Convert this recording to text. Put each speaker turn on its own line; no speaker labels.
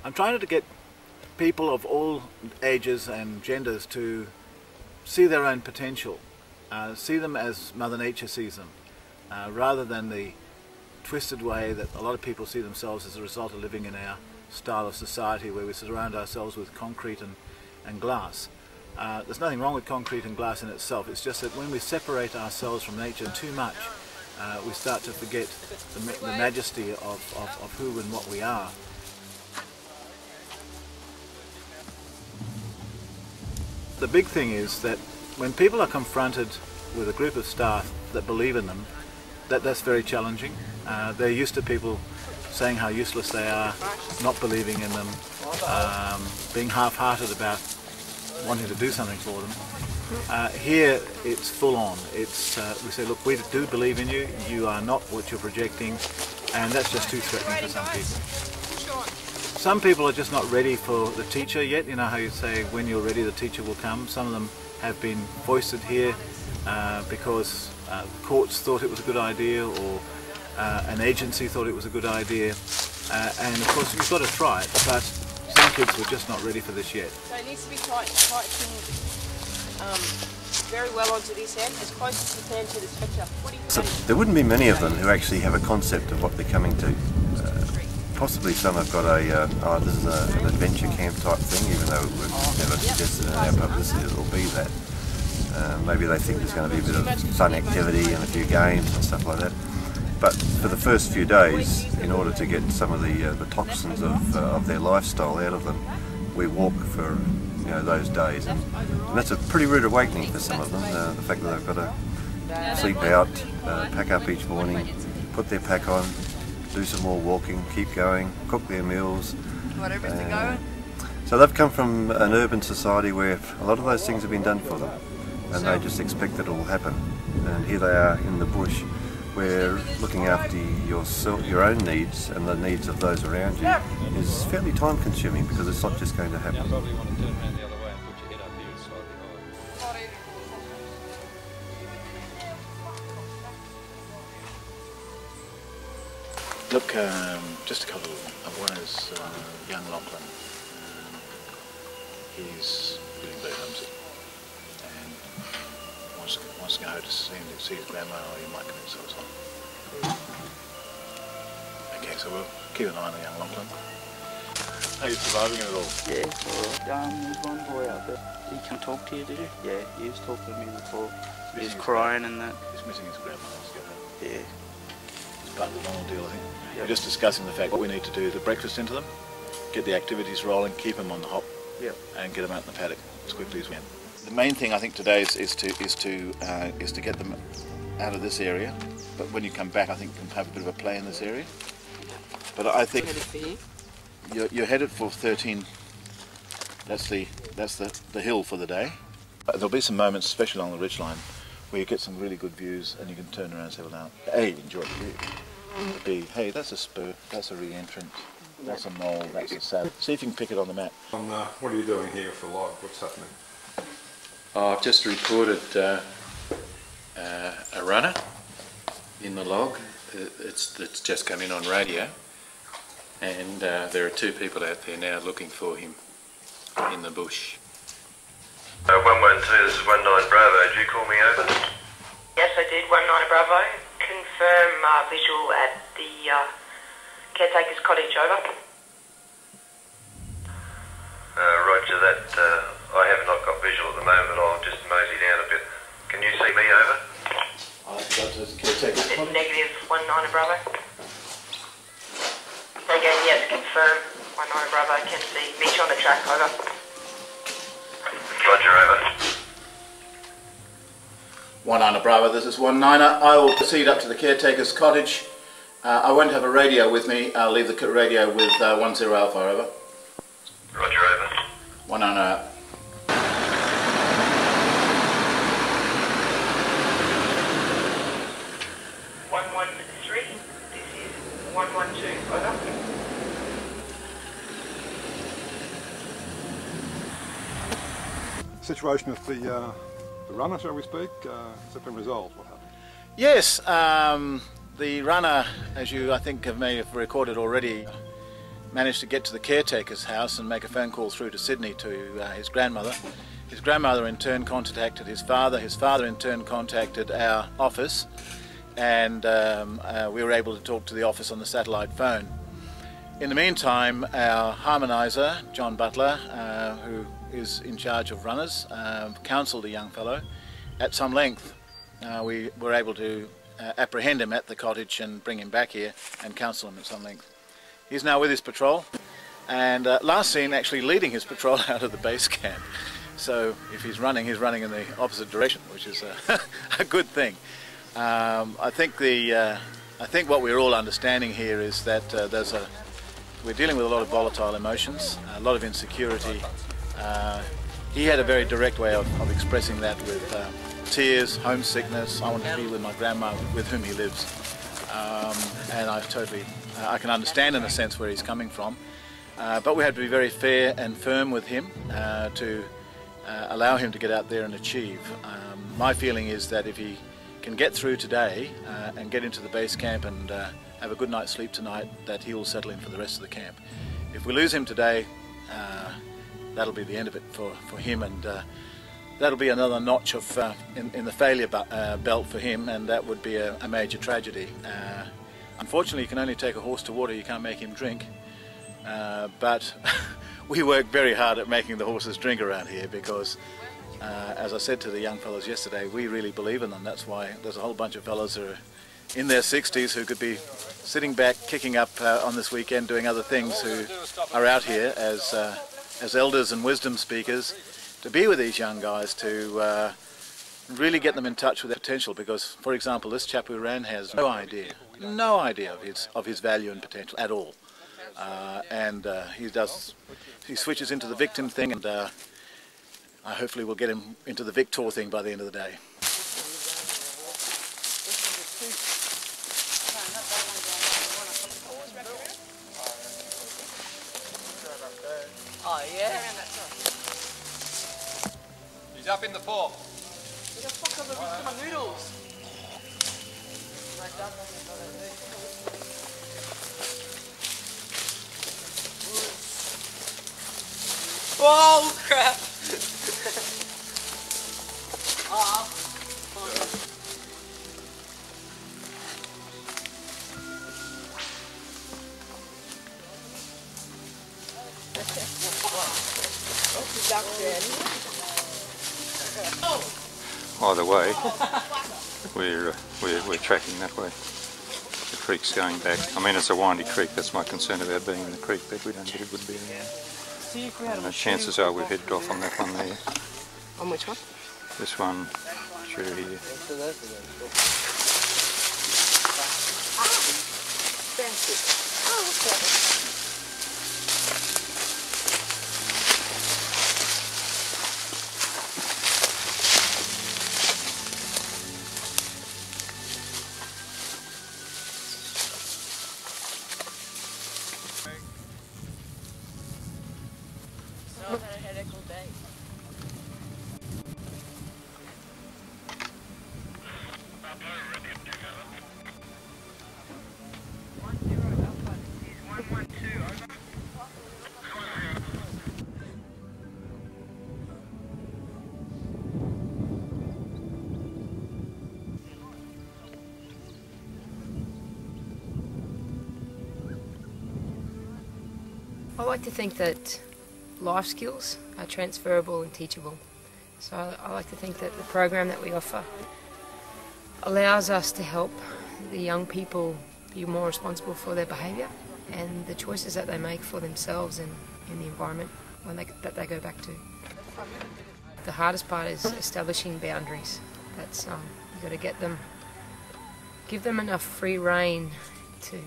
I'm trying to get people of all ages and genders to see their own potential, see them as Mother Nature sees them, rather than the twisted way that a lot of people see themselves as a result of living in our style of society where we surround ourselves with concrete and glass. There's nothing wrong with concrete and glass in itself, it's just that when we separate ourselves from nature too much, we start to forget the majesty of who and what we are. The big thing is that when people are confronted with a group of staff that believe in them, that's very challenging. They're used to people saying how useless they are, not believing in them, being half-hearted about wanting to do something for them. Here it's full on. It's, we say, look, we do believe in you, you are not what you're projecting, and that's just too threatening for some people. Some people are just not ready for the teacher yet. You know how you say when you're ready the teacher will come. Some of them have been foisted here because courts thought it was a good idea, or an agency thought it was a good idea, and of course you've got to try it, but some kids were just not ready for this yet.
So it needs to be tightened very well onto this end, as close as you can to the structure.
So there wouldn't be many of them who actually have a concept of what they're coming to. Possibly some have got a, this is an adventure camp type thing, even though we've never suggested in our publicity that it will be that. Maybe they think there's going to be a bit of fun activity and a few games and stuff like that. But for the first few days, in order to get some of the toxins of their lifestyle out of them, we walk for those days, and that's a pretty rude awakening for some of them. The fact that they've got to sleep out, pack up each morning, put their pack on, do some more walking, keep going, cook their meals.
Got everything going?
So they've come from an urban society where a lot of those things have been done for them, and they just expect that it will happen. And here they are in the bush, where looking after your own needs and the needs of those around you is fairly time consuming, because it's not just going to happen.
Look, just a couple of one is young Lachlan. He's feeling very homesick and wants to go to see his grandma, or he might commit suicide. Okay, so we'll keep an eye on the young Lachlan. Are you surviving it all?
Yeah, alright. There's one boy out there. Did he come talk to you, did he? Yeah, he was talking to me before. He was crying and that.
He's missing his grandma.
Yeah.
It's part of the normal deal, I think. We're just discussing the fact what we need to do to breakfast into them, get the activities rolling, keep them on the hop, and get them out in the paddock as quickly as we can. The main thing I think today is to get them out of this area. But when you come back, I think you can have a bit of a play in this area. But I think you're headed for 13. That's the hill for the day. There'll be some moments, especially along the ridgeline, where you get some really good views, and you can turn around and say, well, now, A, enjoy the view. B, hey, that's a spur, that's a re-entrant, that's a mole, that's a saddle. See if you can pick it on the map.
What are you doing here for log? What's happening?
I've just recorded a runner in the log. It's just come in on radio, and there are two people out there now looking for him in the bush.
112, this is 19 Bravo. Did you call me over?
Yes, I did. 19 Bravo. Confirm visual at the caretaker's cottage, over.
Roger that. I have not got visual at the moment. I'll just mosey down a bit. Can you see me, over?
I forgot to caretaker's cottage.
Negative 19 Bravo. Again, yes, confirm. 19 Bravo can see. Meet you on the track, over.
Roger, over.
19 Bravo, this is 19. I will proceed up to the caretaker's cottage. I won't have a radio with me. I'll leave the radio with 10 Alpha, over.
Roger, over.
19 out.
113. This is 112, over.
Situation with the runner, shall we speak, has it been resolved? What happened?
Yes, the runner, as you I think may have recorded already, managed to get to the caretaker's house and make a phone call through to Sydney to his grandmother. His grandmother in turn contacted his father in turn contacted our office, and we were able to talk to the office on the satellite phone. In the meantime, our harmoniser, John Butler, who is in charge of runners, counselled the young fellow at some length. We were able to apprehend him at the cottage and bring him back here and counsel him at some length. He's now with his patrol, and last seen actually leading his patrol out of the base camp. So if he's running in the opposite direction, which is a good thing. I think what we're all understanding here is that we're dealing with a lot of volatile emotions, a lot of insecurity. He had a very direct way of expressing that with tears, homesickness. I want to be with my grandma with whom he lives. And I can understand in a sense where he's coming from. But we had to be very fair and firm with him to allow him to get out there and achieve. My feeling is that if he can get through today and get into the base camp and have a good night's sleep tonight, that he will settle in for the rest of the camp. If we lose him today, that'll be the end of it for him, and that'll be another notch of in the failure belt for him, and that would be a major tragedy. Unfortunately, you can only take a horse to water, you can't make him drink. But we work very hard at making the horses drink around here because, as I said to the young fellows yesterday, we really believe in them. That's why there's a whole bunch of fellows who are in their 60s who could be sitting back, kicking up on this weekend, doing other things, who are out here as elders and wisdom speakers to be with these young guys, to really get them in touch with their potential. Because, for example, this chap who ran has no idea of his value and potential at all. He switches into the victim thing, and hopefully we'll get him into the victor thing by the end of the day.
Oh yeah?
He's up in the form.
What the fuck are the rest of my noodles? Oh crap!
Either way, we're tracking that way. The creek's going back. I mean, it's a windy creek. That's my concern about being in the creek bed. We don't get a good bearing. And the chances are we've headed off on that one there.
On which one?
This one through here.
I've had a headache all day.
I like to think that life skills are transferable and teachable. So I like to think that the program that we offer allows us to help the young people be more responsible for their behaviour and the choices that they make for themselves and in the environment that they go back to. The hardest part is establishing boundaries. That's you've got to give them enough free rein to